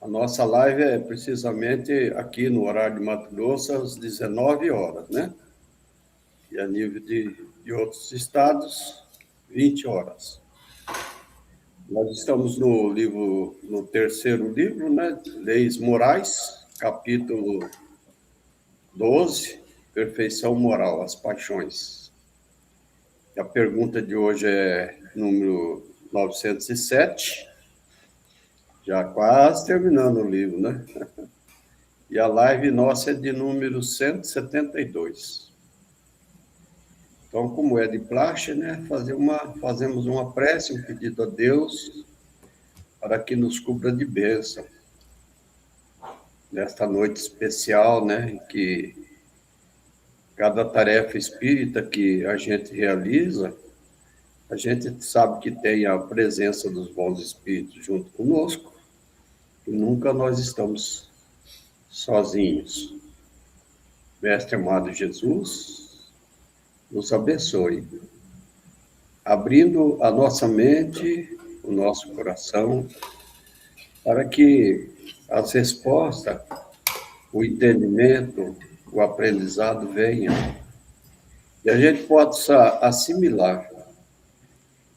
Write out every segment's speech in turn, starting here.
A nossa live é precisamente aqui no horário de Mato Grosso, às 19 horas, né? E a nível de outros estados, 20 horas. Nós estamos no terceiro livro, né? Leis Morais, capítulo 12, Perfeição Moral, as Paixões. A pergunta de hoje é número 907, já quase terminando o livro, né? E a live nossa é de número 172. Então, como é de praxe, né, fazemos uma prece, um pedido a Deus para que nos cubra de bênção. Nesta noite especial, né, em que cada tarefa espírita que a gente realiza, a gente sabe que tem a presença dos bons espíritos junto conosco, e nunca nós estamos sozinhos. Mestre amado Jesus, nos abençoe, abrindo a nossa mente, o nosso coração, para que as respostas, o entendimento, o aprendizado venham e a gente possa assimilar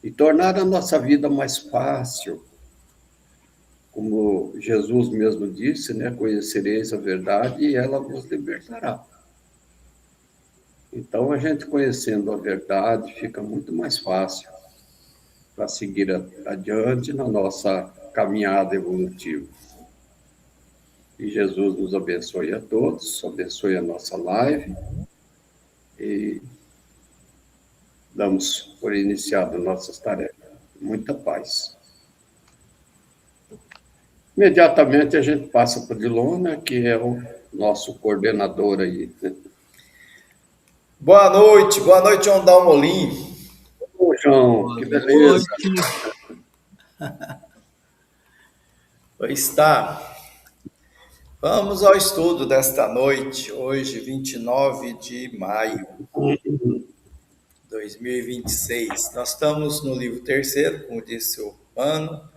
e tornar a nossa vida mais fácil. Como Jesus mesmo disse, né? Conhecereis a verdade e ela vos libertará. Então, a gente conhecendo a verdade fica muito mais fácil para seguir adiante na nossa caminhada evolutiva. E Jesus nos abençoe a todos, abençoe a nossa live e damos por iniciado nossas tarefas. Muita paz. Imediatamente a gente passa para o Dilona, que é o nosso coordenador aí. Boa noite, João Dalmolin. Ô, João, que beleza. Pois está. Vamos ao estudo desta noite, hoje, 29 de maio de 2026. Nós estamos no livro terceiro, como disse o Mano.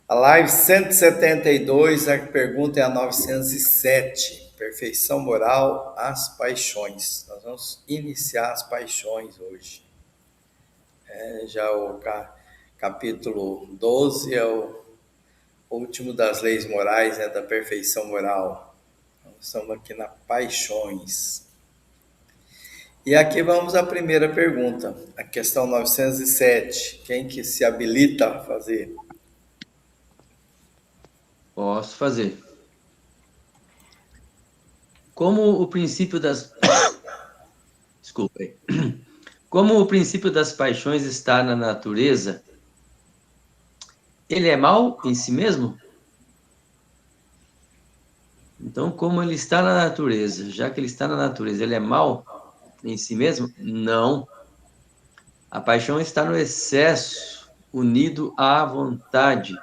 A live 172, a pergunta é a 907. Perfeição moral, as paixões. Nós vamos iniciar as paixões hoje. Já o capítulo 12 é o último das leis morais, né, da perfeição moral. Então, estamos aqui na paixões. E aqui vamos à primeira pergunta, a questão 907. Quem que se habilita a fazer? Posso fazer. Como o princípio das... Desculpa aí. Como o princípio das paixões está na natureza, ele é mau em si mesmo? Então, como ele está na natureza, já que ele está na natureza, ele é mau em si mesmo? Não. A paixão está no excesso, unido à vontade,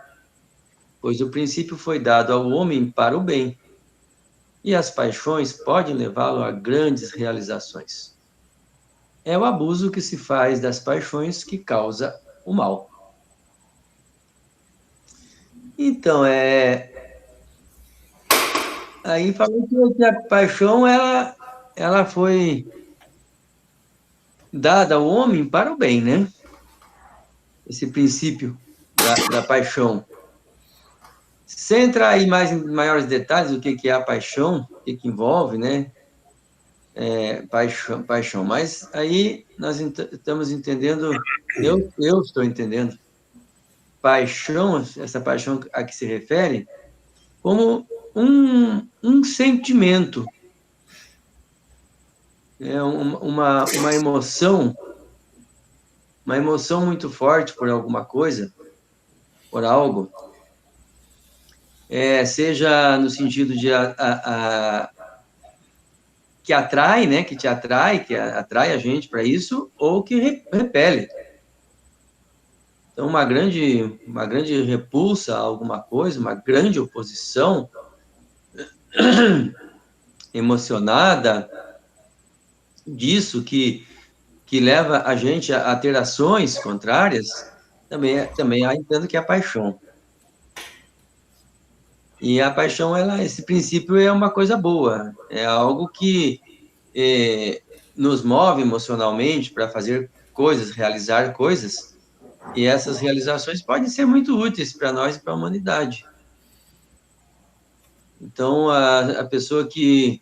pois o princípio foi dado ao homem para o bem, e as paixões podem levá-lo a grandes realizações. É o abuso que se faz das paixões que causa o mal. Então, aí falou que a paixão, ela foi dada ao homem para o bem, né? Esse princípio da paixão. Sem entrar em maiores detalhes do que é a paixão, o que envolve, né? Paixão. Mas aí nós estamos entendendo, eu estou entendendo, paixão, essa paixão a que se refere, como um sentimento, uma emoção muito forte por alguma coisa, por algo, seja no sentido de que atrai, né, que te atrai, que atrai a gente para isso, ou que repele. Então, uma grande repulsa a alguma coisa, uma grande oposição emocionada disso que leva a gente a ter ações contrárias, também entendo que é a paixão. E a paixão, esse princípio é uma coisa boa, é algo que nos move emocionalmente para fazer coisas, realizar coisas, e essas realizações podem ser muito úteis para nós e para a humanidade. Então, a pessoa que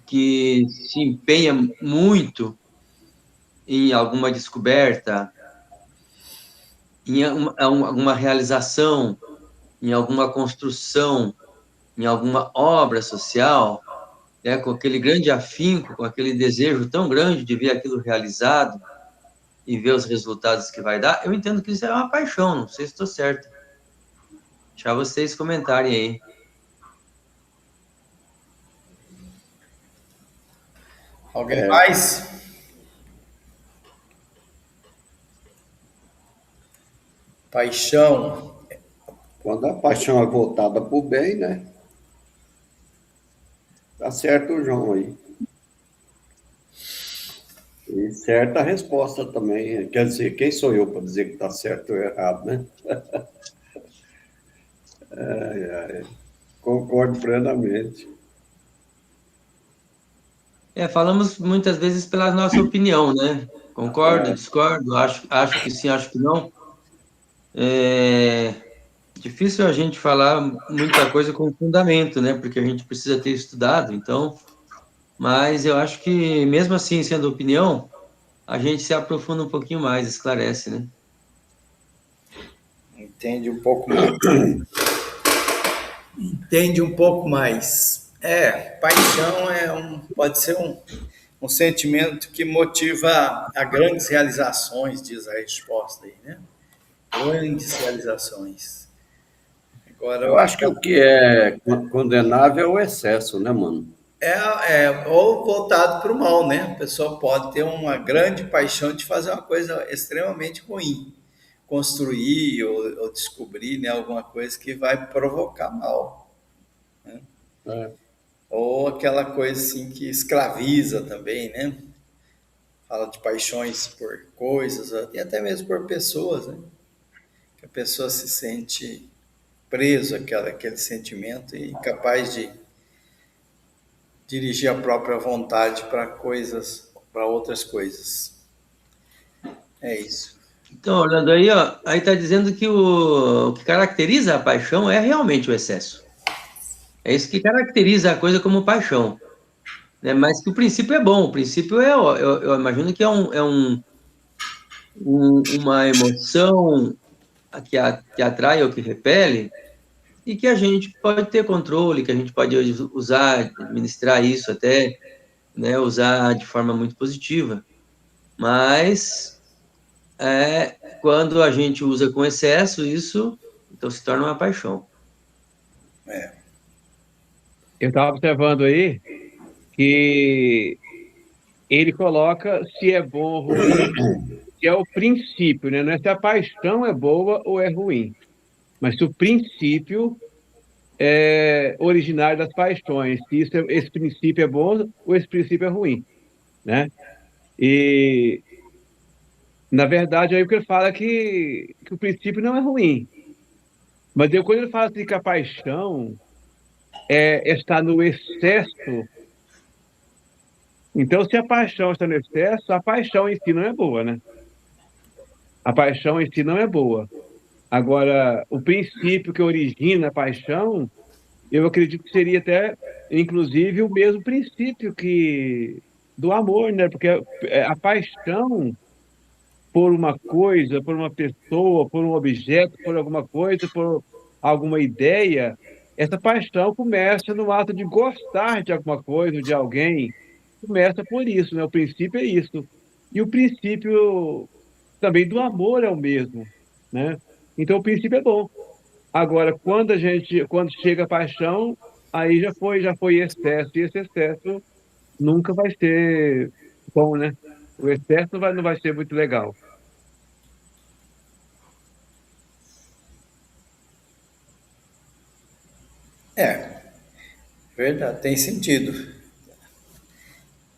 se empenha muito em alguma descoberta, em alguma realização, em alguma construção, em alguma obra social, né, com aquele grande afinco, com aquele desejo tão grande de ver aquilo realizado e ver os resultados que vai dar, eu entendo que isso é uma paixão, não sei se estou certo. Deixar vocês comentarem aí. Alguém mais? Paixão. Quando a paixão é voltada para o bem, né? Tá certo o João aí. E certa a resposta também. Quer dizer, quem sou eu para dizer que está certo ou errado, né? Concordo plenamente. Falamos muitas vezes pela nossa opinião, né? Concordo, discordo, acho que sim, acho que não. É difícil a gente falar muita coisa com fundamento, né? Porque a gente precisa ter estudado, então. Mas eu acho que, mesmo assim, sendo opinião, a gente se aprofunda um pouquinho mais, esclarece, né? Entende um pouco mais. Entende um pouco mais. Paixão pode ser um sentimento que motiva a grandes realizações, diz a resposta aí, né? Grandes realizações. Agora, Eu acho que o que é condenável é o excesso, né, mano? ou voltado para o mal, né? A pessoa pode ter uma grande paixão de fazer uma coisa extremamente ruim, construir ou descobrir, né, alguma coisa que vai provocar mal. É. Ou aquela coisa assim que escraviza também, né? Fala de paixões por coisas e até mesmo por pessoas, né? Que a pessoa se sente preso àquele sentimento e capaz de dirigir a própria vontade para outras coisas. É isso. Então, olhando aí, ó, aí está dizendo que o que caracteriza a paixão é realmente o excesso. É isso que caracteriza a coisa como paixão, né? Mas que o princípio é bom. O princípio eu imagino que uma emoção que atrai ou que repele e que a gente pode ter controle, que a gente pode usar, administrar isso até, né? Usar de forma muito positiva. Mas quando a gente usa com excesso, isso então se torna uma paixão. Eu estava observando aí que ele coloca se é bom ou ruim, que é o princípio, né? Não é se a paixão é boa ou é ruim, mas se o princípio é originário das paixões, se esse princípio é bom ou esse princípio é ruim, né? E, na verdade, aí o que ele fala é que o princípio não é ruim, mas aí, quando ele fala assim que a paixão está no excesso. Então, se a paixão está no excesso, a paixão em si não é boa, né? A paixão em si não é boa. Agora, o princípio que origina a paixão, eu acredito que seria até, inclusive, o mesmo princípio que do amor, né? Porque a paixão por uma coisa, por uma pessoa, por um objeto, por alguma coisa, por alguma ideia, essa paixão começa no ato de gostar de alguma coisa, de alguém. Começa por isso, né? O princípio é isso. E o princípio também do amor é o mesmo, né? Então o princípio é bom. Agora, quando chega a paixão, aí já foi excesso, e esse excesso nunca vai ser bom, né? O excesso não vai ser muito legal. Verdade, tem sentido.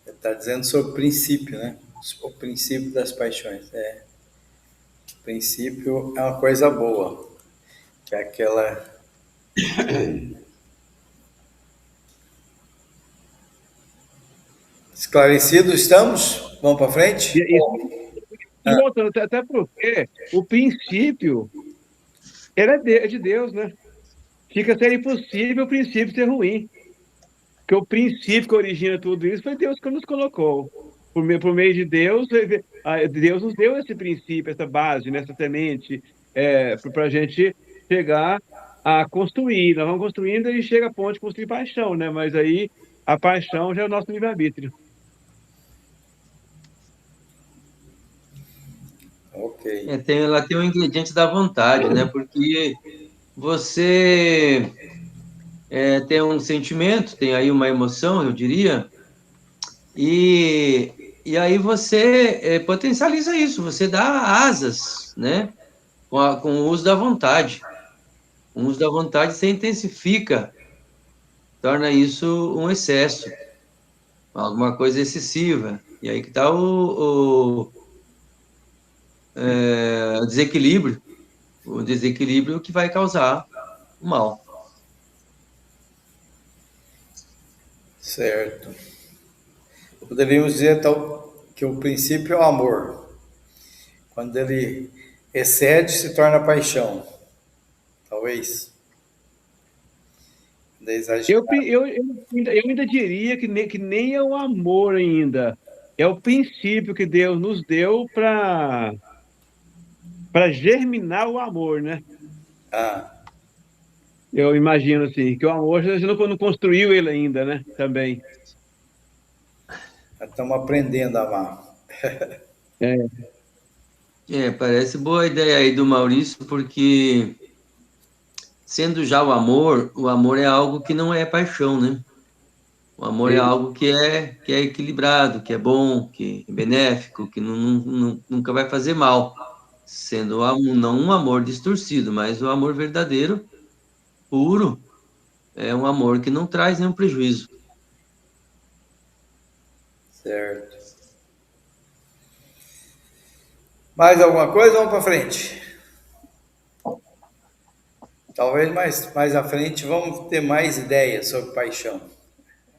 Está dizendo sobre o princípio, né? O princípio das paixões. O princípio é uma coisa boa, que é aquela Esclarecidos estamos? Vamos para frente? Voltando, até porque o princípio é de Deus, né? Fica a ser impossível o princípio ser ruim. Porque o princípio que origina tudo isso foi Deus que nos colocou. Por meio de Deus, Deus nos deu esse princípio, essa base, essa semente, para a gente chegar a construir. Nós vamos construindo e chega a ponto de construir paixão, né? Mas aí a paixão já é o nosso livre-arbítrio. Ok. Ela tem um ingrediente da vontade, né? Porque você tem um sentimento, tem aí uma emoção, eu diria, e aí você potencializa isso, você dá asas, né? Com o uso da vontade. Com o uso da vontade você intensifica, torna isso um excesso, alguma coisa excessiva. E aí que está o desequilíbrio que vai causar o mal. Certo. Poderíamos dizer, então, que o princípio é o amor. Quando ele excede, se torna paixão. Talvez. Eu ainda diria que nem é o amor ainda. É o princípio que Deus nos deu para germinar o amor, né? Ah, Eu imagino assim, que o amor a gente não construiu ele ainda, né? Também. estamos aprendendo a amar. Parece boa a ideia aí do Maurício, porque sendo já o amor é algo que não é paixão, né? O amor é algo que é equilibrado, que é bom, que é benéfico, que nunca vai fazer mal. Sendo não um amor distorcido, mas o amor verdadeiro, puro, é um amor que não traz nenhum prejuízo. Certo. Mais alguma coisa? Vamos para frente. Talvez mais à frente vamos ter mais ideias sobre paixão.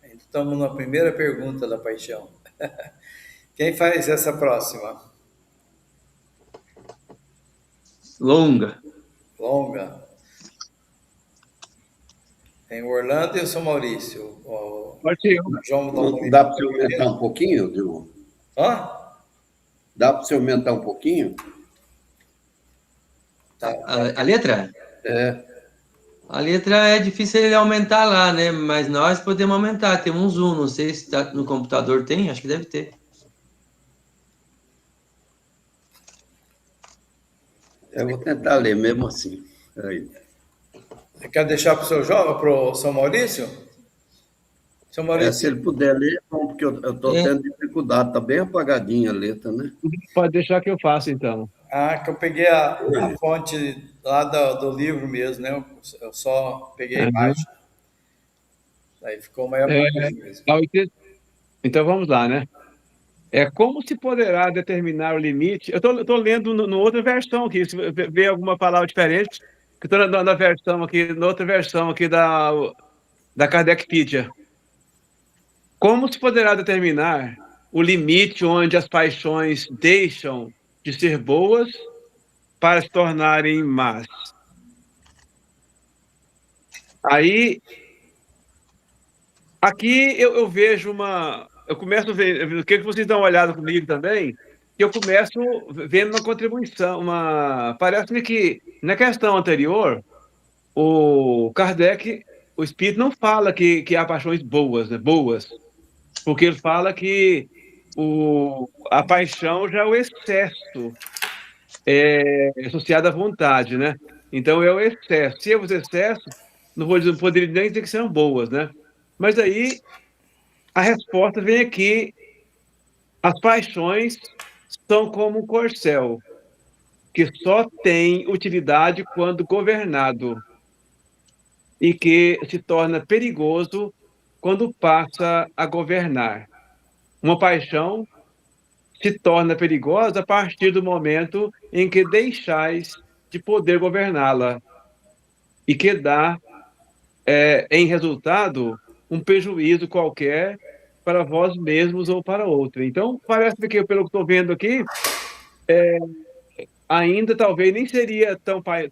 Ainda estamos na primeira pergunta da paixão. Quem faz essa próxima? Longa. Longa. Tem o Orlando e o São Maurício. O Pode ser. João Não dá para você aumentar um pouquinho, Diogo? Hã? Dá para você aumentar um pouquinho? A letra? A letra é difícil ele aumentar lá, né? Mas nós podemos aumentar. Tem um zoom, não sei se no computador tem, acho que deve ter. Eu vou tentar ler mesmo assim. Aí. Você quer deixar para o seu João, para o São Maurício? São Maurício. Se ele puder ler, bom, porque eu estou tendo dificuldade, está bem apagadinha a letra, né? Pode deixar que eu faça, então. Que eu peguei a fonte lá do livro mesmo, né? Eu só peguei a imagem. Aí ficou meio apagadinho mesmo. Então vamos lá, né? Como se poderá determinar o limite? Eu estou lendo no outra versão aqui, se vê alguma palavra diferente, que estou na versão aqui, na outra versão aqui da Kardecpedia. Como se poderá determinar o limite onde as paixões deixam de ser boas para se tornarem más? Aí, aqui eu vejo eu começo a ver, o que vocês dão uma olhada comigo também, que eu começo vendo uma contribuição, parece-me que na questão anterior, o Kardec, o Espírito não fala que há paixões boas, né? Boas, porque ele fala que a paixão já é o excesso associado à vontade, né? Então é o excesso. Se é os excessos, não poderia nem dizer que são boas, né? Mas aí a resposta vem aqui: as paixões são como um corcel, que só tem utilidade quando governado e que se torna perigoso quando passa a governar. Uma paixão se torna perigosa a partir do momento em que deixais de poder governá-la e que dá em resultado, um prejuízo qualquer para vós mesmos ou para outro. Então, parece que, pelo que estou vendo aqui, ainda talvez nem seria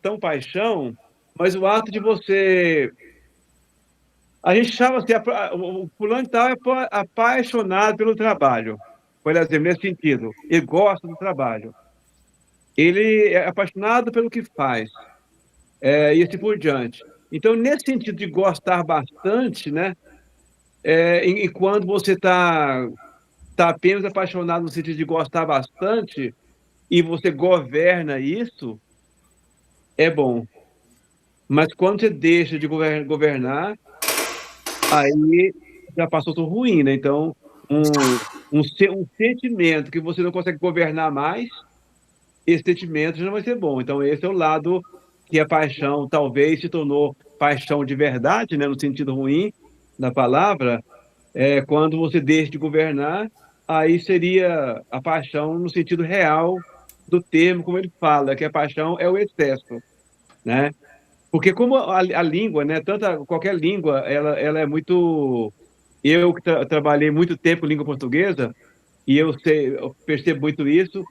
tão paixão, mas o ato de você... A gente chama assim, o fulano de tal é apaixonado pelo trabalho, por exemplo, nesse sentido. Ele gosta do trabalho. Ele é apaixonado pelo que faz, e assim por diante. Então, nesse sentido de gostar bastante, né, e quando você está apenas apaixonado no sentido de gostar bastante, e você governa isso, é bom. Mas quando você deixa de governar, aí já passou tudo ruim, né? Então, um sentimento que você não consegue governar mais, esse sentimento já não vai ser bom. Então, esse é o lado que a paixão talvez se tornou paixão de verdade, né? No sentido ruim da palavra, quando você deixa de governar, aí seria a paixão no sentido real do termo, como ele fala, que a paixão é o excesso, né? Porque como a língua, né, qualquer língua, ela é muito... Eu que trabalhei muito tempo com língua portuguesa, e eu percebo muito isso,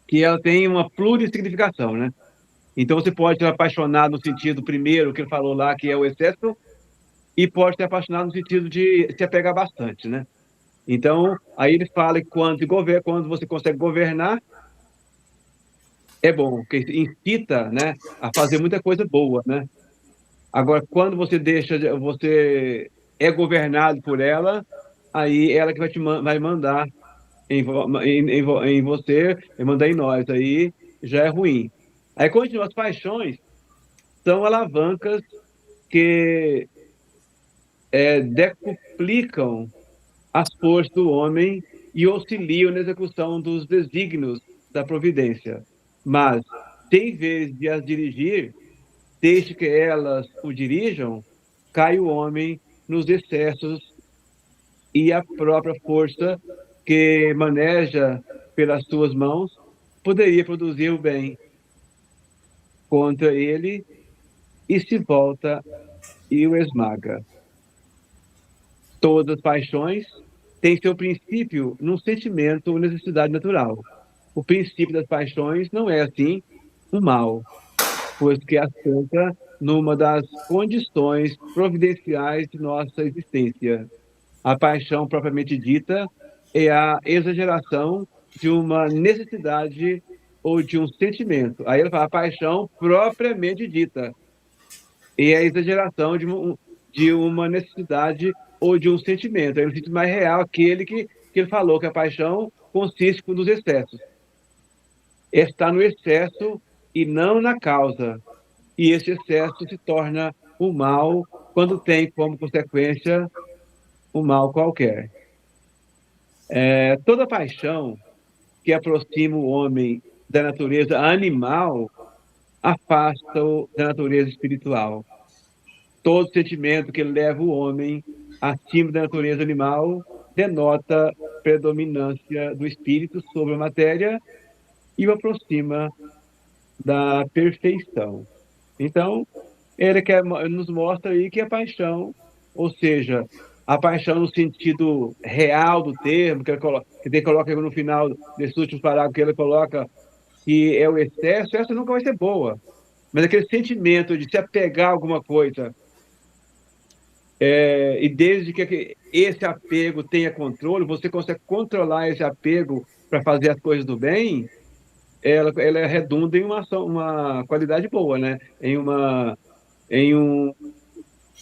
que ela tem uma plurissignificação, né? Então você pode ser apaixonado no sentido primeiro que ele falou lá, que é o excesso, e pode ser apaixonado no sentido de se apegar bastante, né? Então, aí ele fala que quando você consegue governar, é bom, porque incita, né, a fazer muita coisa boa, né? Agora, quando você é governado por ela, aí ela que vai mandar em você, vai mandar em nós, aí já é ruim. Aí continua, as paixões são alavancas que decuplicam as forças do homem e auxiliam na execução dos desígnios da providência. Mas, se em vez de as dirigir, desde que elas o dirijam, cai o homem nos excessos e a própria força que maneja pelas suas mãos poderia produzir o bem contra ele e se volta e o esmaga. Todas as paixões têm seu princípio num sentimento ou necessidade natural. O princípio das paixões não é, assim, o mal, pois que assenta numa das condições providenciais de nossa existência. A paixão propriamente dita é a exageração de uma necessidade ou de um sentimento. Aí ele fala a paixão propriamente dita é a exageração de uma necessidade ou de um sentimento. Aí o sentimento mais real, aquele que ele falou, que a paixão consiste nos excessos. Está no excesso e não na causa. E esse excesso se torna o mal quando tem como consequência um mal qualquer. Toda paixão que aproxima o homem da natureza animal afasta-o da natureza espiritual. Todo sentimento que leva o homem acima da natureza animal denota predominância do espírito sobre a matéria e o aproxima da perfeição. Então, ele nos mostra aí que a paixão, ou seja, a paixão no sentido real do termo, que ele coloca no final desse último parágrafo, que ele coloca que é o excesso, essa nunca vai ser boa. Mas aquele sentimento de se apegar a alguma coisa, e desde que esse apego tenha controle, você consegue controlar esse apego para fazer as coisas do bem, ela redunda em uma qualidade boa, né? Em um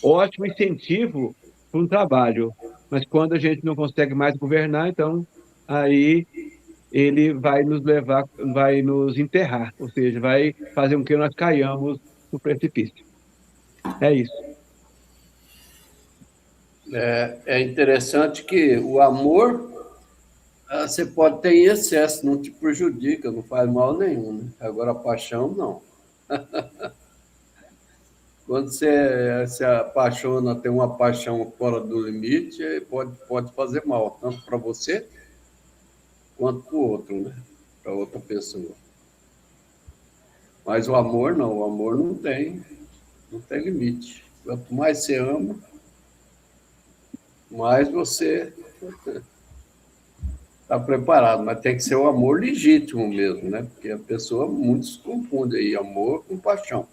ótimo incentivo para um trabalho. Mas quando a gente não consegue mais governar, então aí ele vai nos levar, vai nos enterrar, ou seja, vai fazer com que nós caiamos no precipício. É isso. É interessante que o amor você pode ter em excesso, não te prejudica, não faz mal nenhum. Né? Agora, a paixão, não. Quando você se apaixona, tem uma paixão fora do limite, pode fazer mal, tanto para você quanto para o outro, né? Para outra pessoa. Mas o amor não tem limite. Quanto mais você ama, mais você está preparado. Mas tem que ser o amor legítimo mesmo, né? Porque a pessoa, muitos confundem aí amor com paixão.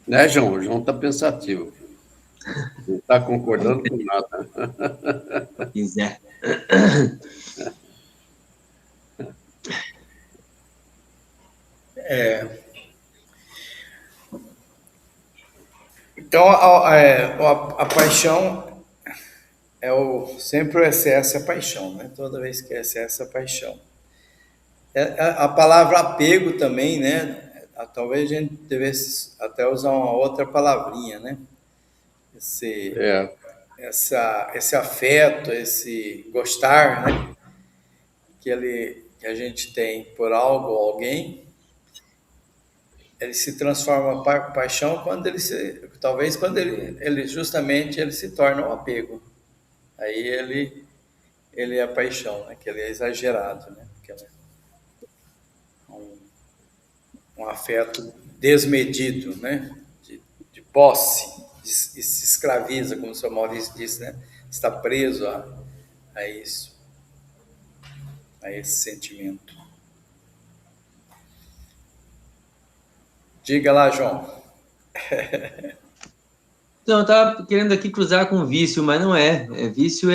Né, João? O João está pensativo. Não está concordando com nada. Se quiser. Então, a paixão sempre o excesso é paixão, né? Toda vez que é excesso é paixão. A palavra apego também, né? Talvez a gente devesse até usar uma outra palavrinha, né? É, Esse afeto, esse gostar, né? Que a gente tem por algo ou alguém, ele se transforma em paixão quando talvez quando ele justamente ele se torna um apego. Aí ele é paixão, né? Que ele é exagerado, né? Porque é um afeto desmedido, né? De posse, e se escraviza, como o senhor Maurício disse, né? Está preso a isso, a esse sentimento. Diga lá, João. Então, eu estava querendo aqui cruzar com vício, mas não é. Vício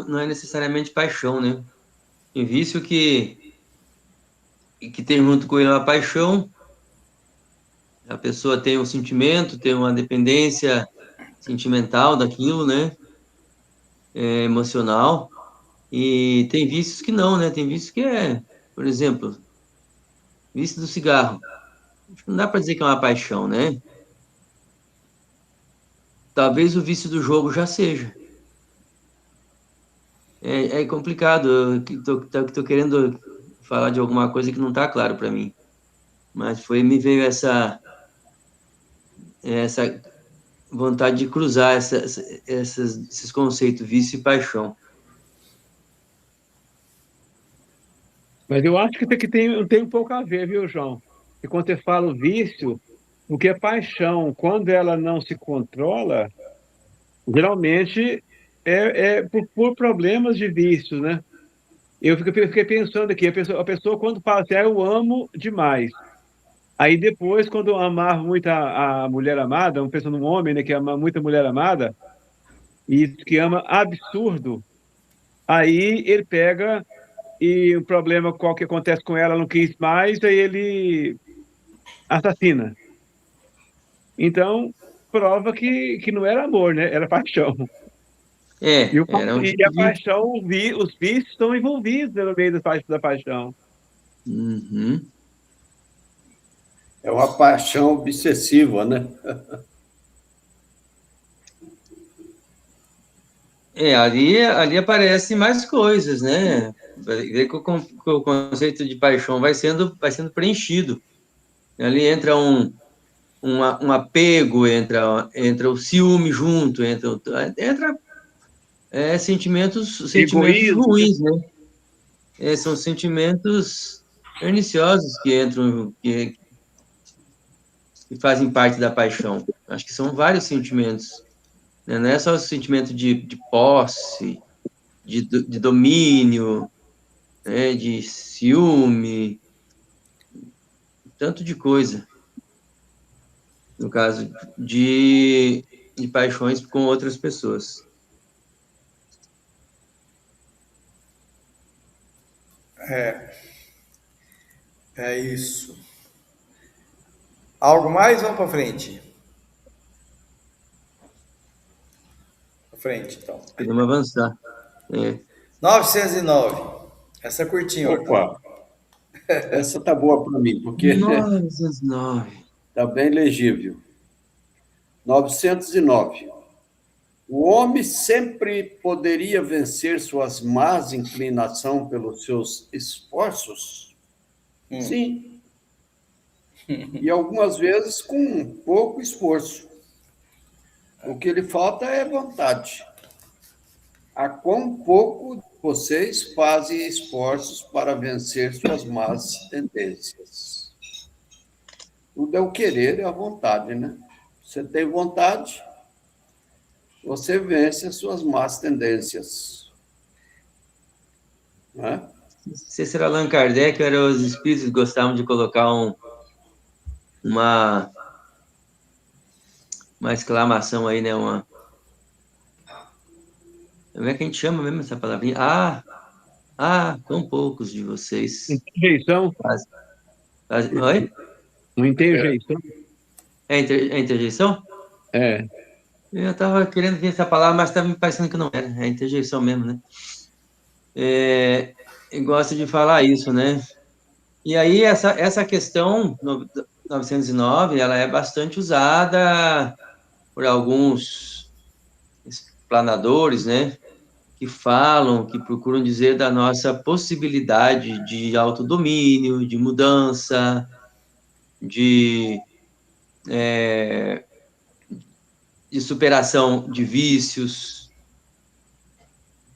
não é necessariamente paixão, né? Tem vício que tem junto com ele uma paixão, a pessoa tem um sentimento, tem uma dependência sentimental daquilo, né? Emocional. E tem vícios que não, né? Tem vícios que por exemplo, vício do cigarro. Acho que não dá para dizer que é uma paixão, né? Talvez o vício do jogo já seja. É complicado. Eu tô querendo falar de alguma coisa que não está claro para mim. Mas me veio essa vontade de cruzar esses conceitos, vício e paixão. Mas eu acho que tem um pouco a ver, viu, João? E quando você fala o vício, o que é paixão, quando ela não se controla, geralmente é por problemas de vício, né? Fiquei pensando aqui, a pessoa quando fala assim, eu amo demais. Aí depois, quando amar muito a mulher amada, uma pessoa, um homem, né, que ama muito a mulher amada, e que ama absurdo, aí ele pega e o problema qual que acontece com ela, não quis mais, aí ele assassina. Então, prova que não era amor, né? Era paixão. Era um E tipo a de... paixão, os vícios estão envolvidos no meio da paixão. Uhum. é uma paixão obsessiva, né? Ali aparecem mais coisas, né? Ver que o conceito de paixão vai sendo preenchido. Ali entra um apego, entra o ciúme junto, entra sentimentos Egoísmo, né? ruins, né? São sentimentos perniciosos que entram, que fazem parte da paixão. Acho que são vários sentimentos, né? Não é só o sentimento de posse, de domínio, né? De ciúme, tanto de coisa. No caso de paixões com outras pessoas. É isso. Algo mais? Vamos para frente. Para frente, então. Podemos avançar. 909. Essa é curtinha, Hortão. Opa, essa tá boa para mim, porque 909. está bem legível. 909. O homem sempre poderia vencer suas más inclinações pelos seus esforços? Sim. E algumas vezes com pouco esforço. O que lhe falta é vontade. A quão pouco vocês fazem esforços para vencer suas más tendências? Tudo é o querer e a vontade, né? Você tem vontade, você vence as suas más tendências. Né? Não sei se era Allan Kardec, era os espíritos que gostavam de colocar uma exclamação aí, né? Como é que a gente chama mesmo essa palavrinha? Quão poucos de vocês Interjeição? Oi? Uma interjeição? É interjeição? É. Eu estava querendo ver essa palavra, mas estava me parecendo que não era. É interjeição mesmo, né? Eu gosto de falar isso, né? E aí, essa questão 909, ela é bastante usada por alguns explanadores, né? Que falam, que procuram dizer da nossa possibilidade de autodomínio, de mudança, de superação de vícios,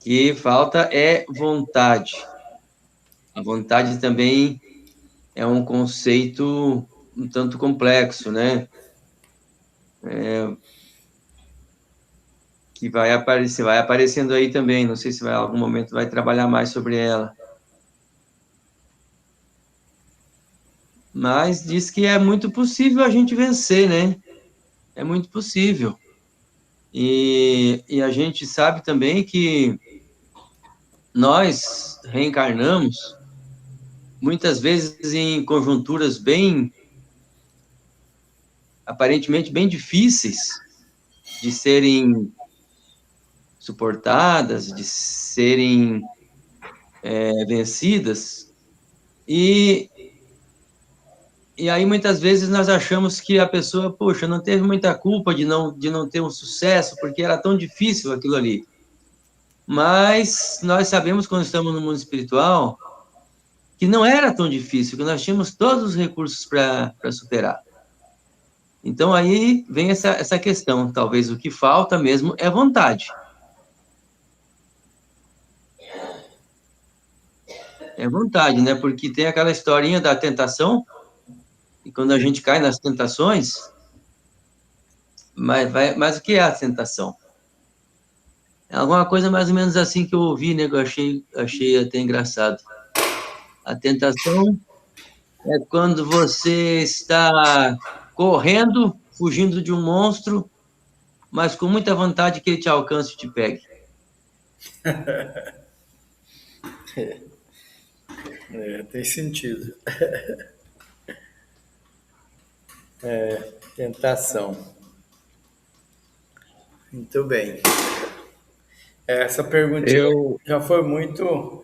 que falta é vontade. A vontade também é um conceito um tanto complexo, né? Que vai aparecendo aí também. Não sei se em algum momento vai trabalhar mais sobre ela. Mas diz que é muito possível a gente vencer, né? É muito possível. E a gente sabe também que nós reencarnamos muitas vezes em conjunturas aparentemente bem difíceis de serem suportadas, de serem vencidas. E aí muitas vezes nós achamos que a pessoa, poxa, não teve muita culpa de não ter um sucesso, porque era tão difícil aquilo ali. Mas nós sabemos, quando estamos no mundo espiritual, que não era tão difícil, que nós tínhamos todos os recursos para superar. Então, aí vem essa questão. Talvez o que falta mesmo é vontade. É vontade, né? Porque tem aquela historinha da tentação, e quando a gente cai nas tentações, mas o que é a tentação? É alguma coisa mais ou menos assim que eu ouvi, né? Que eu achei até engraçado. A tentação é quando você está correndo, fugindo de um monstro, mas com muita vontade que ele te alcance e te pegue. Tem sentido. Tentação. Muito bem. Essa perguntinha já foi muito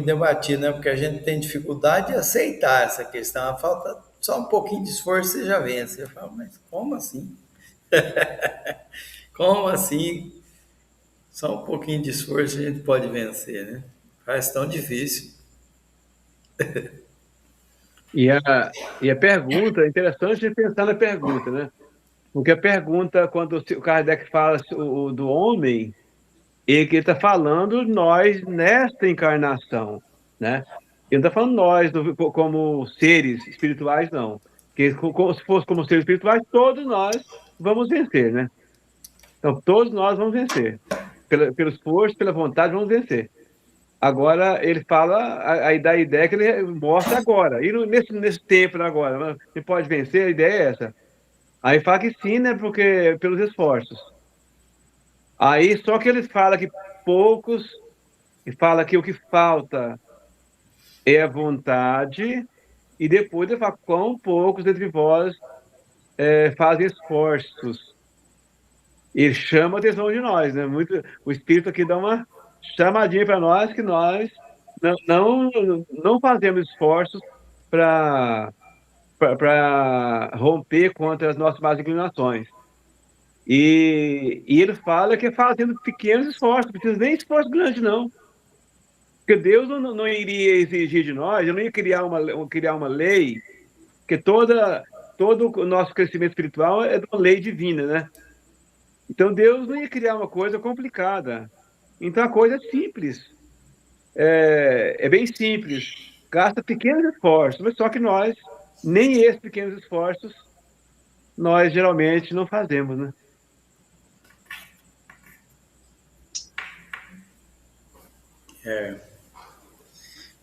debatida, né? Porque a gente tem dificuldade de aceitar essa questão. Falta só um pouquinho de esforço, você já vence. Eu falo, mas como assim? Como assim? Só um pouquinho de esforço a gente pode vencer, né? Faz tão difícil. E a pergunta, é interessante pensar na pergunta, né? Porque a pergunta, quando o Kardec fala do homem, ele está falando nós nesta encarnação, né? Ele não está falando nós como seres espirituais, não. Porque se fosse como seres espirituais, todos nós vamos vencer, né? Então, todos nós vamos vencer. Pelo esforço, pela vontade, vamos vencer. Agora, ele fala, aí dá a ideia que ele mostra agora. E nesse tempo agora, ele pode vencer, a ideia é essa. Aí fala que sim, né? Porque pelos esforços. Aí só que ele fala que poucos, e fala que o que falta é a vontade, e depois ele fala quão poucos entre vós fazem esforços. Ele chama a atenção de nós, né? O Espírito aqui dá uma chamadinha para nós, que nós não fazemos esforços para romper contra as nossas más inclinações. E ele fala que é fazendo pequenos esforços, não precisa nem esforço grande, não. Porque Deus não iria exigir de nós, ele não ia criar uma lei, porque todo o nosso crescimento espiritual é de uma lei divina, né? Então Deus não ia criar uma coisa complicada. Então a coisa é simples. É bem simples. Gasta pequenos esforços, mas só que nós nem esses pequenos esforços nós geralmente não fazemos, né?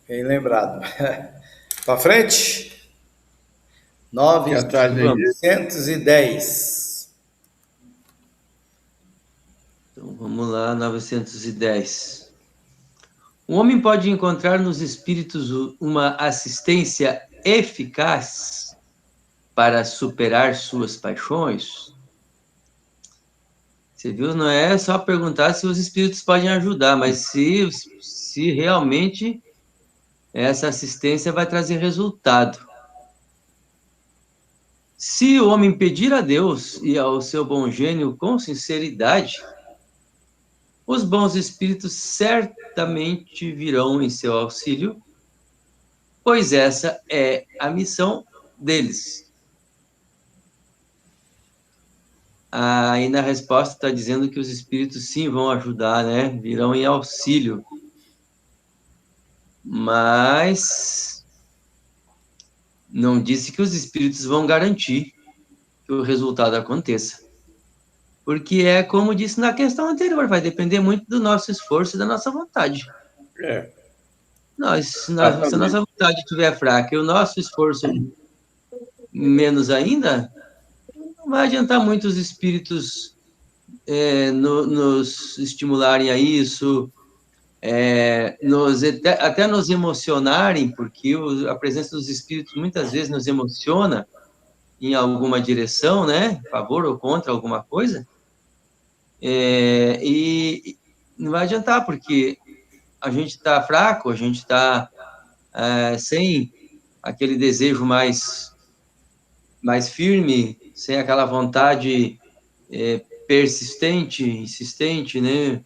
Bem lembrado. Para frente. E atrás aí, 910. Então, vamos lá, 910. O homem pode encontrar nos espíritos uma assistência eficaz para superar suas paixões? Você viu? Não é só perguntar se os espíritos podem ajudar, mas se realmente essa assistência vai trazer resultado. Se o homem pedir a Deus e ao seu bom gênio com sinceridade, os bons espíritos certamente virão em seu auxílio, pois essa é a missão deles. Aí na resposta está dizendo que os espíritos sim vão ajudar, né? Virão em auxílio. Mas não disse que os espíritos vão garantir que o resultado aconteça. Porque é como disse na questão anterior, vai depender muito do nosso esforço e da nossa vontade. Se a nossa vontade estiver fraca e o nosso esforço menos ainda, não vai adiantar muito os espíritos nos estimularem a isso, até nos emocionarem, porque a presença dos espíritos muitas vezes nos emociona em alguma direção, né? A favor ou contra alguma coisa. E não vai adiantar, porque a gente está fraco, a gente está sem aquele desejo mais firme, sem aquela vontade persistente, insistente, né?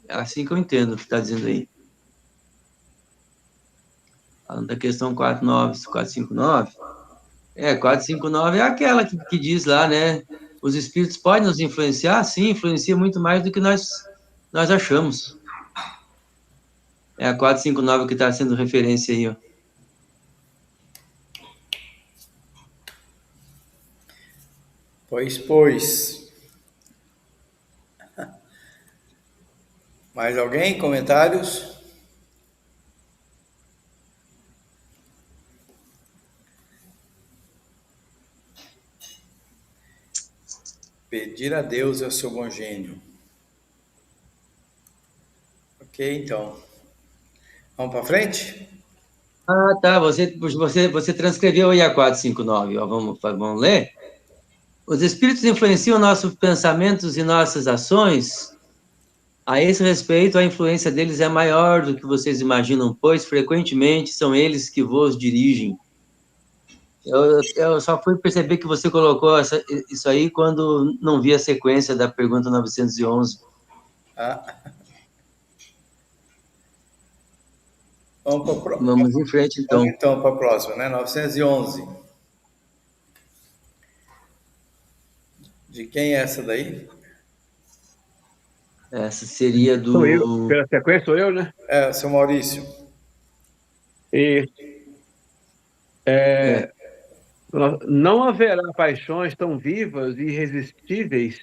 É assim que eu entendo o que está dizendo aí. Falando da questão 459. 459 é aquela que diz lá, né? Os espíritos podem nos influenciar? Sim, influencia muito mais do que nós achamos. É a 459 que está sendo referência aí, ó. Pois. Mais alguém? Comentários? Pedir a Deus e ao seu bom gênio. Ok, então. Vamos para frente? Ah, tá. Você transcreveu aí a 459. Ó, vamos ler? Os espíritos influenciam nossos pensamentos e nossas ações. A esse respeito, a influência deles é maior do que vocês imaginam, pois frequentemente são eles que vos dirigem. Eu só fui perceber que você colocou isso aí quando não vi a sequência da pergunta 911. Vamos em frente, então. Vamos então para a próxima, né? 911. De quem é essa daí? Essa seria do... Sou eu, pela sequência sou eu, né? Seu Maurício. Não haverá paixões tão vivas e irresistíveis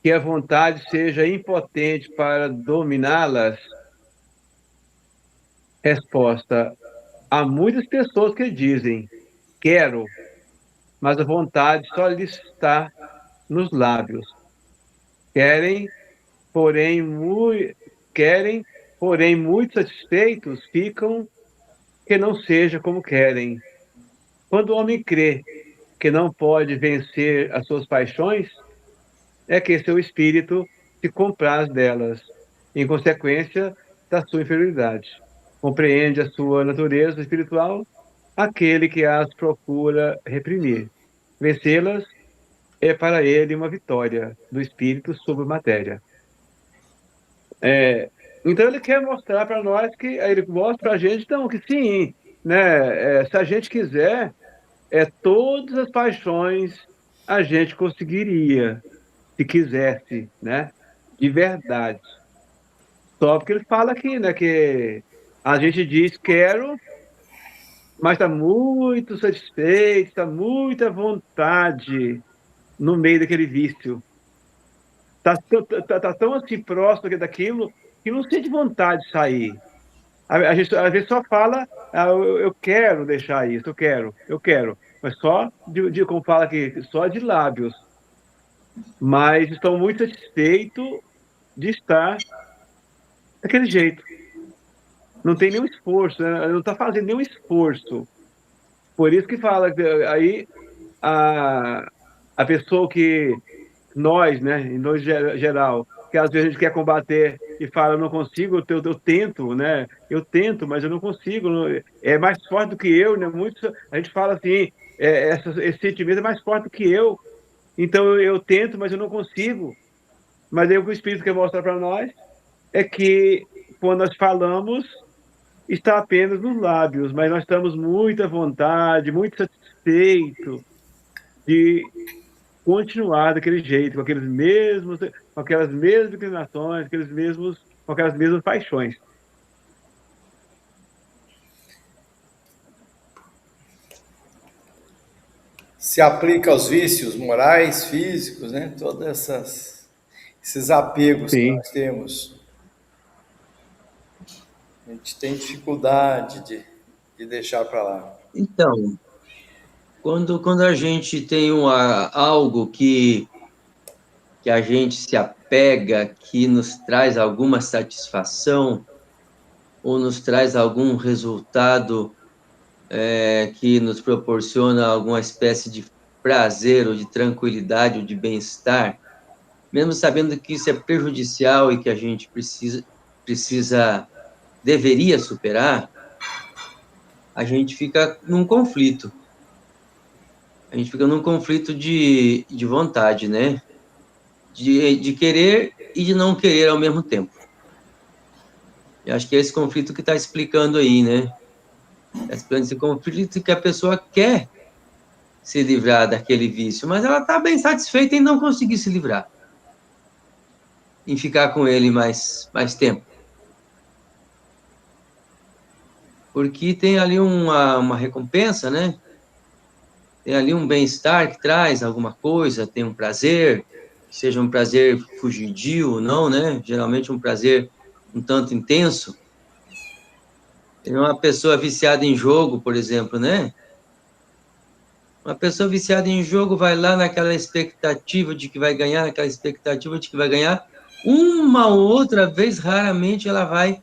que a vontade seja impotente para dominá-las? Resposta: há muitas pessoas que dizem, quero, mas a vontade só lhes está nos lábios. Querem, porém, muito satisfeitos, ficam que não seja como querem. Quando o homem crê que não pode vencer as suas paixões, é que seu espírito se compraz delas, em consequência da sua inferioridade. Compreende a sua natureza espiritual aquele que as procura reprimir. Vencê-las é para ele uma vitória do espírito sobre a matéria. Então ele quer mostrar para nós que ele mostra para a gente então que sim, né? Se a gente quiser, todas as paixões a gente conseguiria, se quisesse, né? De verdade. Só porque ele fala aqui, né? Que a gente diz quero, mas está muito satisfeito, está muita vontade no meio daquele vício. Está tão assim próximo daquilo que não sente vontade de sair. A gente às vezes só fala, eu quero deixar isso, eu quero. Mas só, como fala aqui, só de lábios. Mas estou muito satisfeito de estar daquele jeito. Não tem nenhum esforço, né? Não está fazendo nenhum esforço. Por isso que fala, aí a, a pessoa que nós, né, em nós geral, que às vezes a gente quer combater e fala, eu não consigo, eu tento, né, eu tento, mas eu não consigo, é mais forte do que eu, né, muito, a gente fala assim, esse sentimento é mais forte do que eu, então eu tento, mas eu não consigo, mas aí o que o Espírito quer mostrar para nós é que quando nós falamos, está apenas nos lábios, mas nós estamos muito à vontade, muito satisfeito de continuar daquele jeito, com aquelas mesmas inclinações, com aquelas mesmas paixões. Se aplica aos vícios morais, físicos, né? Todos esses apegos que Sim, nós temos. A gente tem dificuldade de deixar para lá. Então, quando a gente tem algo que a gente se apega, que nos traz alguma satisfação, ou nos traz algum resultado que nos proporciona alguma espécie de prazer, ou de tranquilidade, ou de bem-estar, mesmo sabendo que isso é prejudicial e que a gente deveria superar, a gente fica num conflito. A gente fica num conflito de vontade, né? De querer e de não querer ao mesmo tempo. Eu acho que é esse conflito que está explicando aí, né? Está explicando esse conflito que a pessoa quer se livrar daquele vício, mas ela está bem satisfeita em não conseguir se livrar, em ficar com ele mais tempo. Porque tem ali uma recompensa, né? Tem ali um bem-estar que traz alguma coisa, tem um prazer, seja um prazer fugidio ou não, né? Geralmente um prazer um tanto intenso. Tem uma pessoa viciada em jogo, por exemplo, né? Uma pessoa viciada em jogo vai lá naquela expectativa de que vai ganhar, naquela expectativa de que vai ganhar. Uma ou outra vez, raramente, ela vai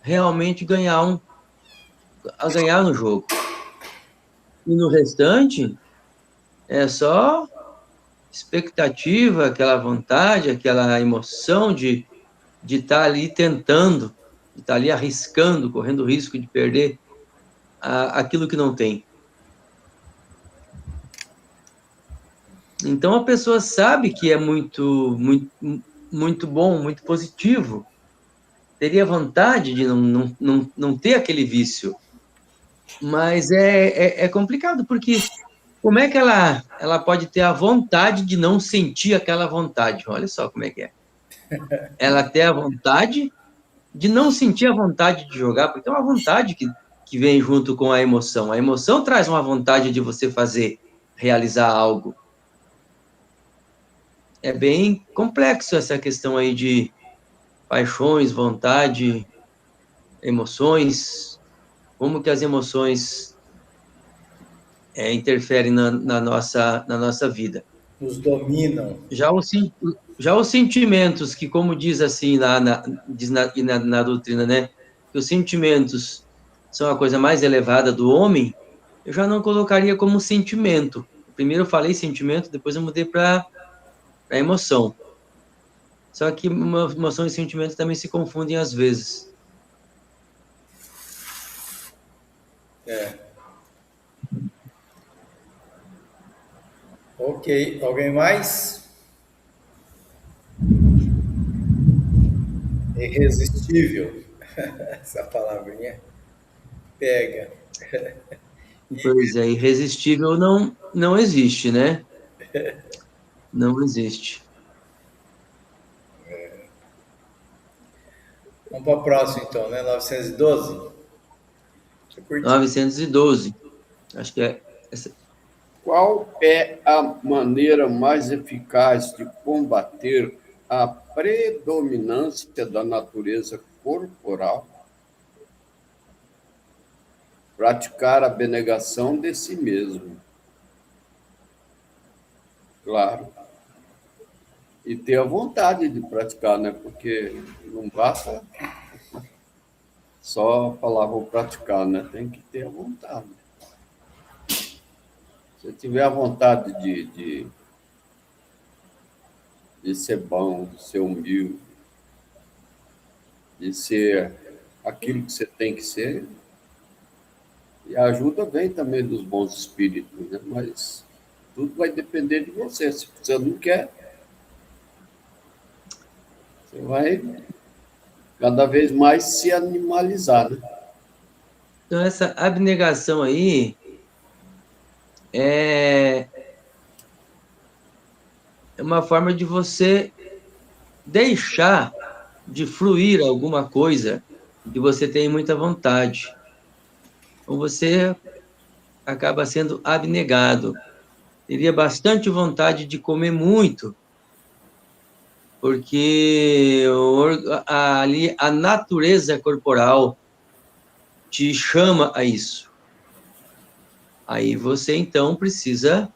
realmente ganhar no jogo. E no restante, é só expectativa, aquela vontade, aquela emoção de estar ali tentando, de estar ali arriscando, correndo o risco de perder aquilo que não tem. Então a pessoa sabe que é muito bom, muito positivo, teria vontade de não ter aquele vício, mas é complicado, porque como é que ela pode ter a vontade de não sentir aquela vontade? Olha só como é que é. Ela tem a vontade de não sentir a vontade de jogar, porque é uma vontade que vem junto com a emoção. A emoção traz uma vontade de você realizar algo. É bem complexo essa questão aí de paixões, vontade, emoções, como que as emoções interferem na nossa vida. Nos dominam. Já os sentimentos, que como diz assim diz na doutrina, né, que os sentimentos são a coisa mais elevada do homem, eu já não colocaria como sentimento. Primeiro eu falei sentimento, depois eu mudei para emoção. Só que emoção e sentimento também se confundem às vezes. Ok. Alguém mais? Irresistível. Essa palavrinha pega. Pois é, irresistível não existe, né? Não existe. Vamos para o próximo, então, né? 912. curti. 912. Acho que é essa. Qual é a maneira mais eficaz de combater a predominância da natureza corporal? Praticar a abnegação de si mesmo. Claro. E ter a vontade de praticar, né? Porque não basta só falar vou praticar, né? Tem que ter a vontade. Se tiver a vontade de ser bom, de ser humilde, de ser aquilo que você tem que ser, e a ajuda vem também dos bons espíritos, né? Mas tudo vai depender de você. Se você não quer, você vai cada vez mais se animalizar, né? Então, essa abnegação aí é uma forma de você deixar de fluir alguma coisa que você tem muita vontade. Ou você acaba sendo abnegado. Teria bastante vontade de comer muito, porque ali a natureza corporal te chama a isso. Aí você, então, precisa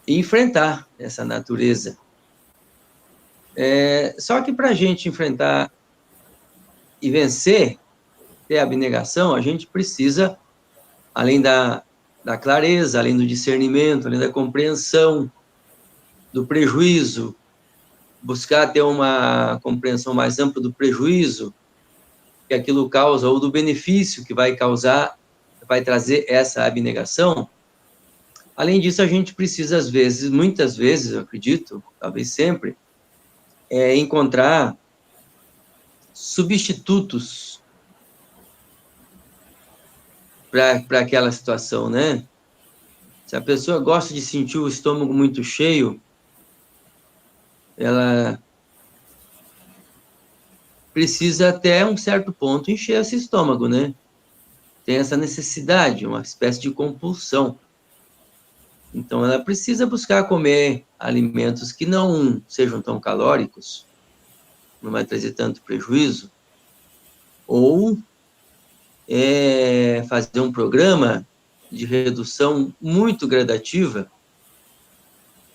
enfrentar essa natureza. Só que para a gente enfrentar e vencer, ter abnegação, a gente precisa, além da clareza, além do discernimento, além da compreensão, do prejuízo, buscar ter uma compreensão mais ampla do prejuízo que aquilo causa, ou do benefício que vai causar, vai trazer essa abnegação. Além disso, a gente precisa, às vezes, muitas vezes, eu acredito, talvez sempre, encontrar substitutos para aquela situação, né? Se a pessoa gosta de sentir o estômago muito cheio, ela precisa até um certo ponto encher esse estômago, né? Tem essa necessidade, uma espécie de compulsão. Então, ela precisa buscar comer alimentos que não sejam tão calóricos, não vai trazer tanto prejuízo, ou fazer um programa de redução muito gradativa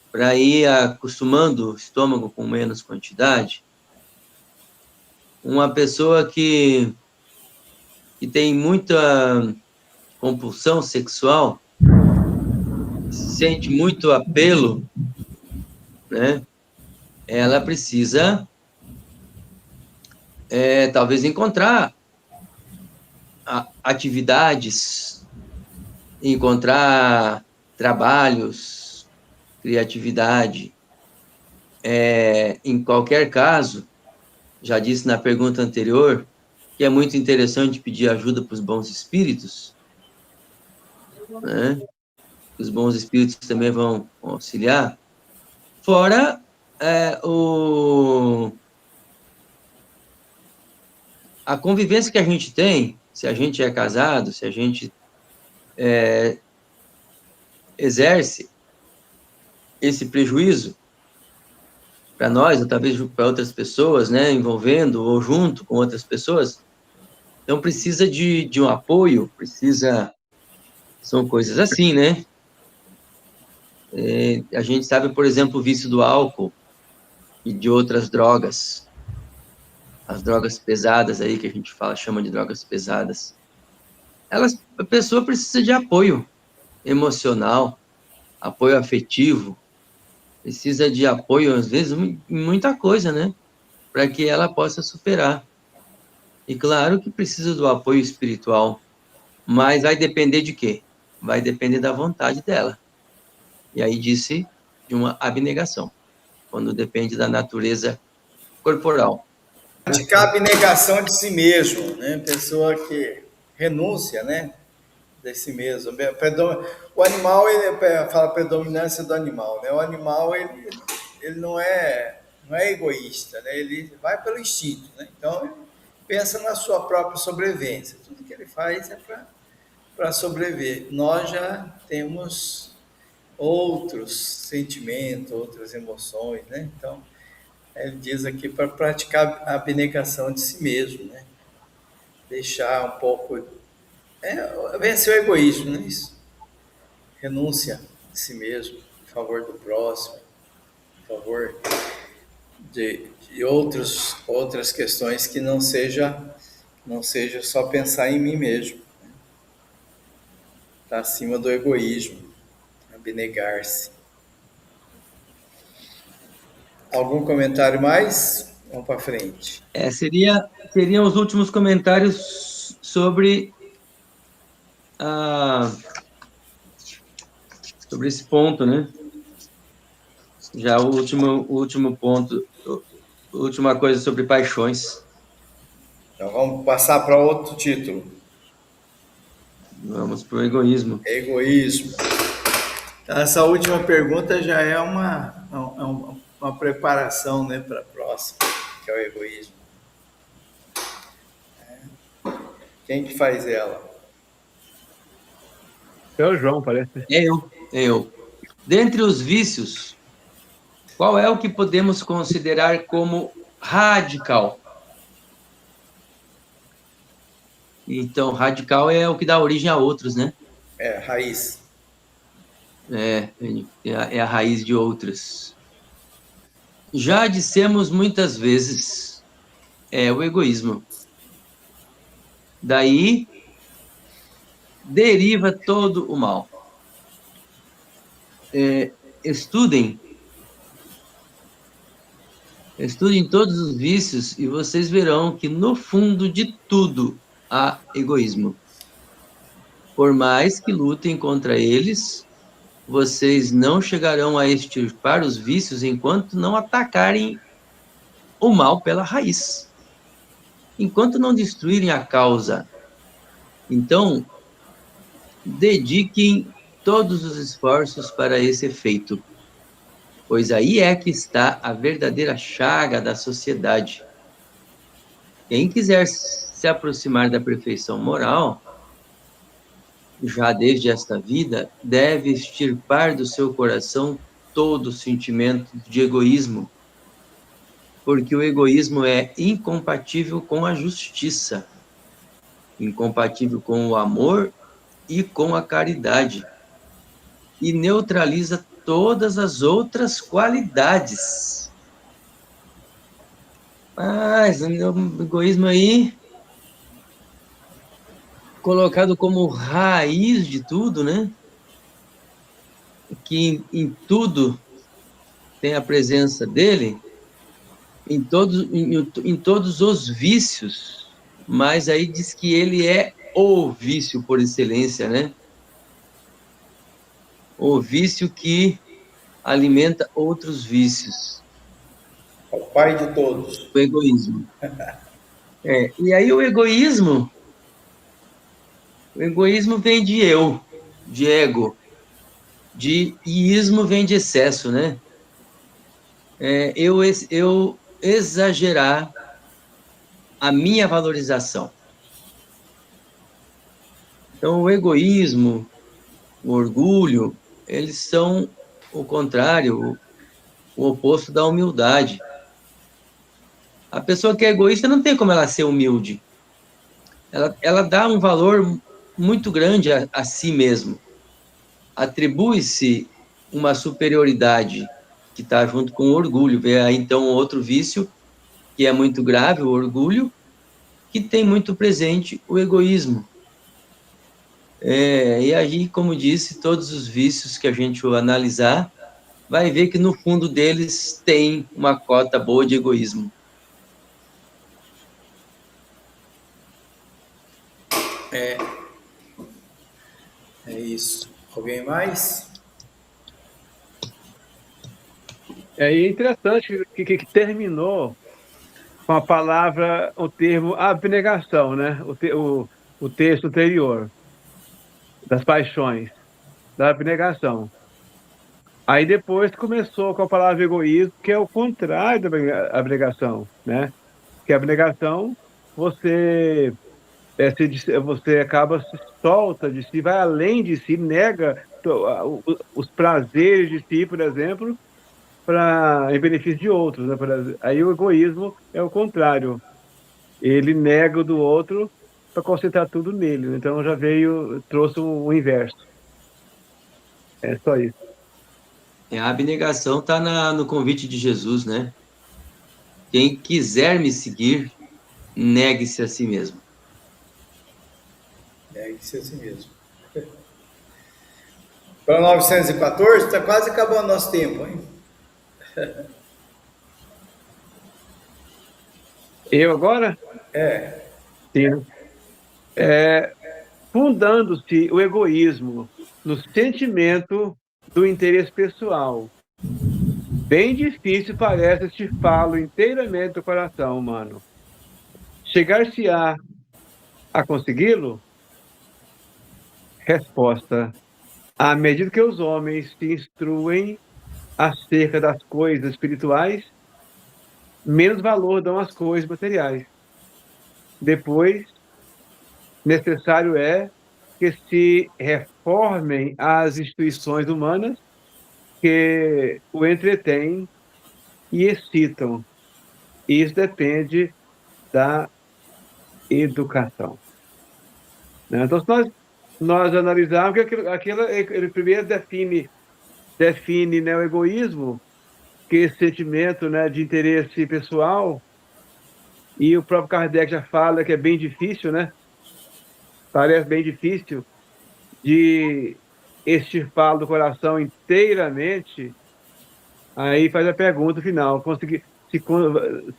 para ir acostumando o estômago com menos quantidade. Uma pessoa que tem muita compulsão sexual, sente muito apelo, né? Ela precisa, talvez, encontrar atividades, encontrar trabalhos, criatividade. Em qualquer caso, já disse na pergunta anterior, que é muito interessante pedir ajuda para os bons espíritos, né? Os bons espíritos também vão auxiliar. Fora a convivência que a gente tem, se a gente é casado, se a gente exerce esse prejuízo para nós, ou talvez para outras pessoas, né, envolvendo ou junto com outras pessoas, então precisa de um apoio, são coisas assim, né? A gente sabe, por exemplo, o vício do álcool e de outras drogas, as drogas pesadas aí, que a gente chama de drogas pesadas. A pessoa precisa de apoio emocional, apoio afetivo, precisa de apoio, às vezes, em muita coisa, né? Para que ela possa superar. E claro que precisa do apoio espiritual, mas vai depender de quê? Vai depender da vontade dela. E aí disse de uma abnegação, quando depende da natureza corporal. Praticar a abnegação de si mesmo, né? Pessoa que renúncia, né? De si mesmo. O animal, ele fala predominância do animal, né? O animal, ele não é egoísta, né? Ele vai pelo instinto, né? Então, pensa na sua própria sobrevivência. Tudo que ele faz é para sobreviver. Nós já temos outros sentimentos, outras emoções, né? Então, ele diz aqui para praticar a abnegação de si mesmo, né? Deixar um pouco... vencer o egoísmo, né? Isso. Renúncia de si mesmo, em favor do próximo, em favor de outras questões que não seja só pensar em mim mesmo. Está acima do egoísmo, abnegar-se. Algum comentário mais? Vamos para frente. Seriam os últimos comentários sobre esse ponto, né? Já o último ponto, a última coisa sobre paixões. Então vamos passar para outro título. Vamos para o egoísmo. Egoísmo. Então, essa última pergunta já é uma preparação, né, para a próxima, que é o egoísmo. Quem que faz ela? É o João, parece. É eu. Dentre os vícios, qual é o que podemos considerar como radical? Então, radical é o que dá origem a outros, né? Raiz. É a raiz de outros. Já dissemos muitas vezes, o egoísmo. Daí deriva todo o mal. Estudem todos os vícios e vocês verão que no fundo de tudo há egoísmo. Por mais que lutem contra eles, vocês não chegarão a extirpar os vícios enquanto não atacarem o mal pela raiz. Enquanto não destruírem a causa. Então, dediquem todos os esforços para esse efeito, pois aí é que está a verdadeira chaga da sociedade. Quem quiser se aproximar da perfeição moral, já desde esta vida, deve extirpar do seu coração todo o sentimento de egoísmo, porque o egoísmo é incompatível com a justiça, incompatível com o amor e com a caridade, e neutraliza todas as outras qualidades. Mas o egoísmo aí, colocado como raiz de tudo, né? Que em tudo tem a presença dele, em todos os vícios, mas aí diz que ele é o vício por excelência, né? O vício que alimenta outros vícios. É o pai de todos. O egoísmo. E aí o egoísmo vem de eu, de ego, de ismo vem de excesso, né? Eu exagerar a minha valorização. Então, o egoísmo, o orgulho, eles são o contrário, o oposto da humildade. A pessoa que é egoísta não tem como ela ser humilde. Ela dá um valor muito grande a si mesmo. Atribui-se uma superioridade que está junto com o orgulho. Vê aí, então, outro vício que é muito grave, o orgulho, que tem muito presente o egoísmo. E aí, como disse, todos os vícios que a gente analisar, vai ver que no fundo deles tem uma cota boa de egoísmo. É isso. Alguém mais? É interessante que terminou com a palavra, o termo abnegação, né? O texto anterior das paixões, da abnegação. Aí depois começou com a palavra egoísmo, que é o contrário da abnegação, né? Que a abnegação você você acaba se solta de si, vai além de si, nega os prazeres de si, por exemplo, em benefício de outros, né? Aí o egoísmo é o contrário. Ele nega o do outro para concentrar tudo nele. Então trouxe o inverso. É só isso. A abnegação está no convite de Jesus, né? Quem quiser me seguir, negue-se a si mesmo. É isso assim mesmo. Para 914, está quase acabando nosso tempo, hein? Eu agora? É. Sim. Fundando-se o egoísmo no sentimento do interesse pessoal. Bem difícil parece extirpá-lo inteiramente do coração humano. Chegar-se-á a consegui-lo? Resposta: à medida que os homens se instruem acerca das coisas espirituais, menos valor dão às coisas materiais. Depois, necessário é que se reformem as instituições humanas que o entretêm e excitam. Isso depende da educação. Então, se nós analisarmos que ele primeiro define, né, o egoísmo, que é esse sentimento, né, de interesse pessoal, e o próprio Kardec já fala que é bem difícil, né? Parece bem difícil de extirpá-lo do coração inteiramente. Aí faz a pergunta final: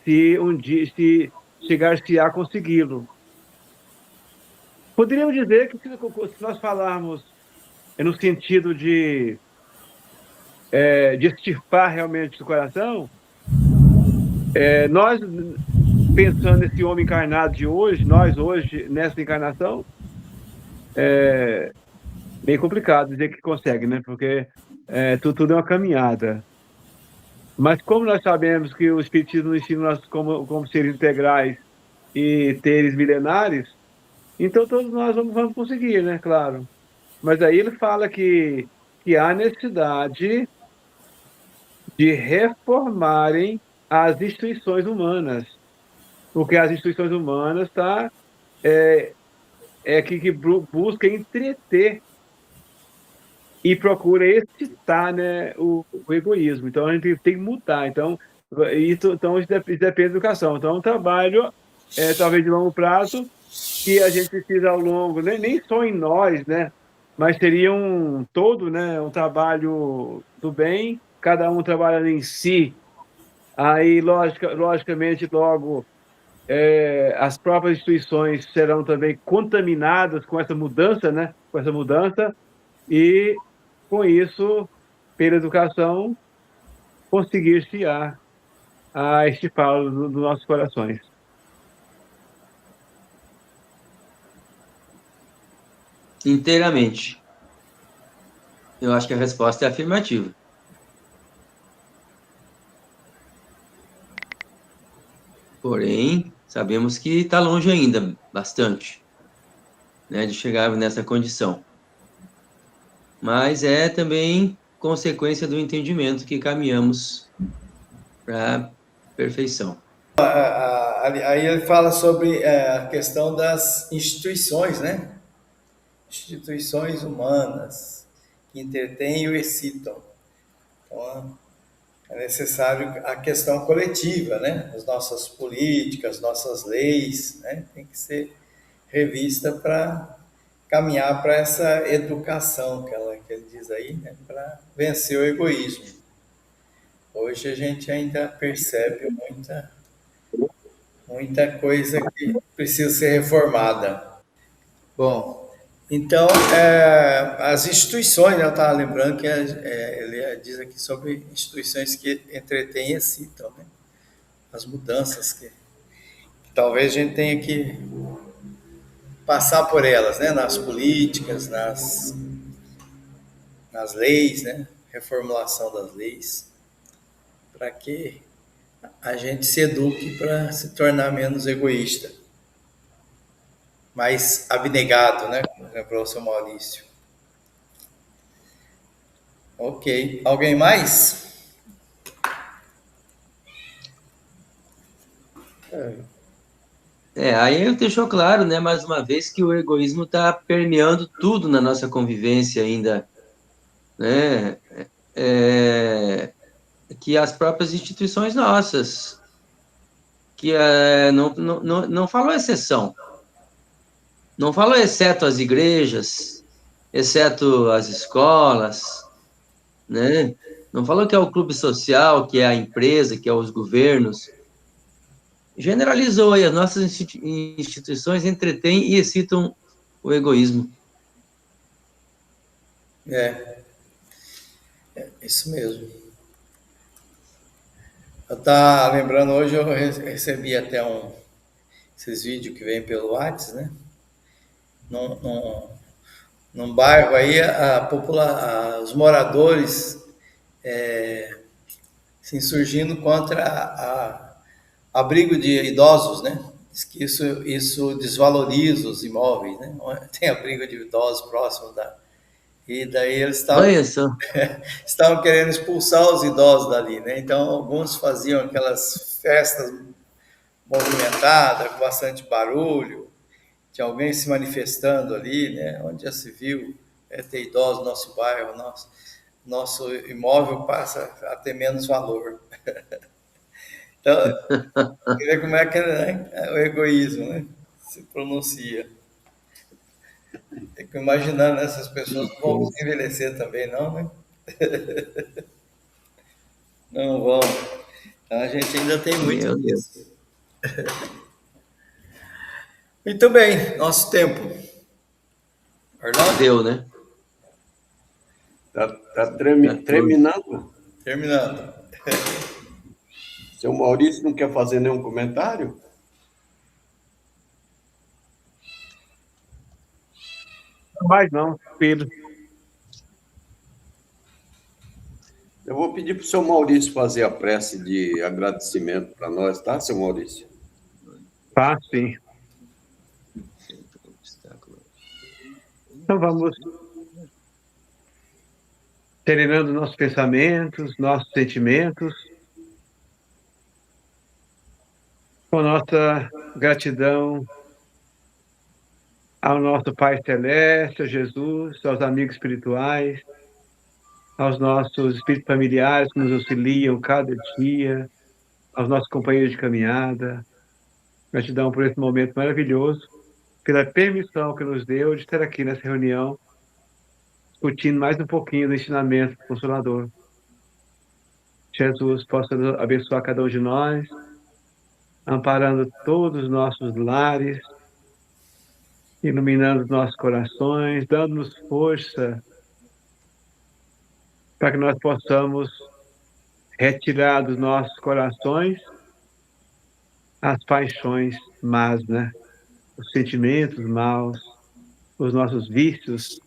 se um dia se chegar-se a consegui-lo? Poderíamos dizer que se nós falarmos no sentido de extirpar realmente do coração, nós, pensando nesse homem encarnado de hoje, nós hoje, nessa encarnação, é bem complicado dizer que consegue, né? Porque tudo é uma caminhada. Mas como nós sabemos que o Espiritismo ensina nós como seres integrais e seres milenares, então todos nós vamos conseguir, né? Claro. Mas aí ele fala que há necessidade de reformarem as instituições humanas, porque as instituições humanas que busca entreter e procura excitar, né, o egoísmo. Então a gente tem que mudar. Então isso depende da educação. Então é um trabalho talvez de longo prazo que a gente precisa ao longo, né, nem só em nós, né, mas seria um todo, né, um trabalho do bem, cada um trabalhando em si. Aí, logicamente, logo, as próprias instituições serão também contaminadas com essa mudança, né? Com essa mudança, e, com isso, pela educação, conseguir-se-á a estipá-lo dos nossos corações. Inteiramente. Eu acho que a resposta é afirmativa. Porém, sabemos que está longe ainda, bastante, né, de chegar nessa condição. Mas é também consequência do entendimento que caminhamos para a perfeição. Aí ele fala sobre a questão das instituições, né? Instituições humanas que entretêm e o excitam. Então, é necessário a questão coletiva, né? As nossas políticas, nossas leis, né? Tem que ser revista para caminhar para essa educação que ele diz aí, né? Para vencer o egoísmo. Hoje a gente ainda percebe muita coisa que precisa ser reformada. Bom, então, as instituições, eu estava lembrando que ele diz aqui sobre instituições que entretêm e excitam, né? As mudanças que talvez a gente tenha que passar por elas, né? Nas políticas, nas leis, né? Reformulação das leis, para que a gente se eduque para se tornar menos egoísta. mais abnegado, né? Como lembrou o seu Maurício. Ok. Alguém mais? Aí deixou claro, né, mais uma vez, que o egoísmo está permeando tudo na nossa convivência ainda, né? É, que as próprias instituições nossas, que não falou exceção, não falou exceto as igrejas, exceto as escolas, né? Não falou que é o clube social, que é a empresa, que é os governos. Generalizou aí, as nossas instituições entretêm e excitam o egoísmo. Isso mesmo. Eu estava lembrando, hoje eu recebi até esses vídeos que vêm pelo WhatsApp, né? Num bairro aí, os moradores se insurgindo contra abrigo de idosos, né? Diz que isso desvaloriza os imóveis, né? Tem abrigo de idosos próximo da... E daí eles Olha só. estavam querendo expulsar os idosos dali, né? Então, alguns faziam aquelas festas movimentadas, com bastante barulho, tinha alguém se manifestando ali, né? Onde já se viu ter idosos no nosso bairro, nosso imóvel passa a ter menos valor. Então, você vê como é que o egoísmo, né? Se pronuncia. Fico imaginando essas pessoas não vão envelhecer também, não, né? Não vão. Então, a gente ainda tem muito Meu Deus. disso. Muito bem, nosso tempo. Arnaldo, Deu, né? Tá 14. terminando? terminando. Seu Maurício não quer fazer nenhum comentário? Mais não, Pedro. Eu vou pedir para o seu Maurício fazer a prece de agradecimento para nós, tá, seu Maurício? Tá, sim. Então vamos serenando nossos pensamentos, nossos sentimentos, com nossa gratidão ao nosso Pai Celeste, a Jesus, aos amigos espirituais, aos nossos espíritos familiares que nos auxiliam cada dia, aos nossos companheiros de caminhada. Gratidão por esse momento maravilhoso, pela permissão que nos deu de estar aqui nessa reunião, discutindo mais um pouquinho do ensinamento do Consolador. Jesus possa abençoar cada um de nós, amparando todos os nossos lares, iluminando os nossos corações, dando-nos força para que nós possamos retirar dos nossos corações as paixões más, né? Os sentimentos maus, os nossos vícios,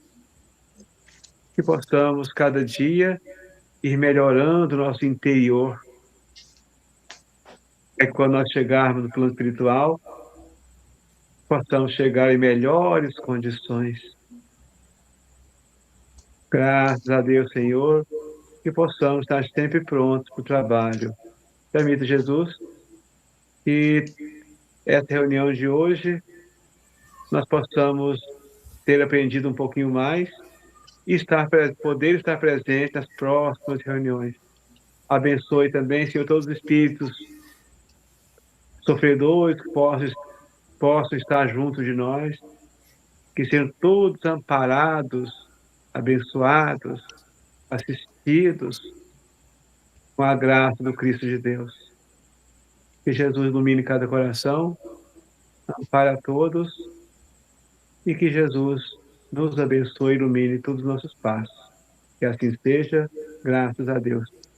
que possamos cada dia ir melhorando o nosso interior. É que quando nós chegarmos no plano espiritual, possamos chegar em melhores condições. Graças a Deus, Senhor, que possamos estar sempre prontos para o trabalho. Permita, Jesus, que essa reunião de hoje nós possamos ter aprendido um pouquinho mais e poder estar presente nas próximas reuniões. Abençoe também, Senhor, todos os espíritos sofredores que possam estar junto de nós, que sejam todos amparados, abençoados, assistidos com a graça do Cristo de Deus. Que Jesus ilumine cada coração, ampare a todos e que Jesus nos abençoe e ilumine todos os nossos passos. Que assim seja, graças a Deus.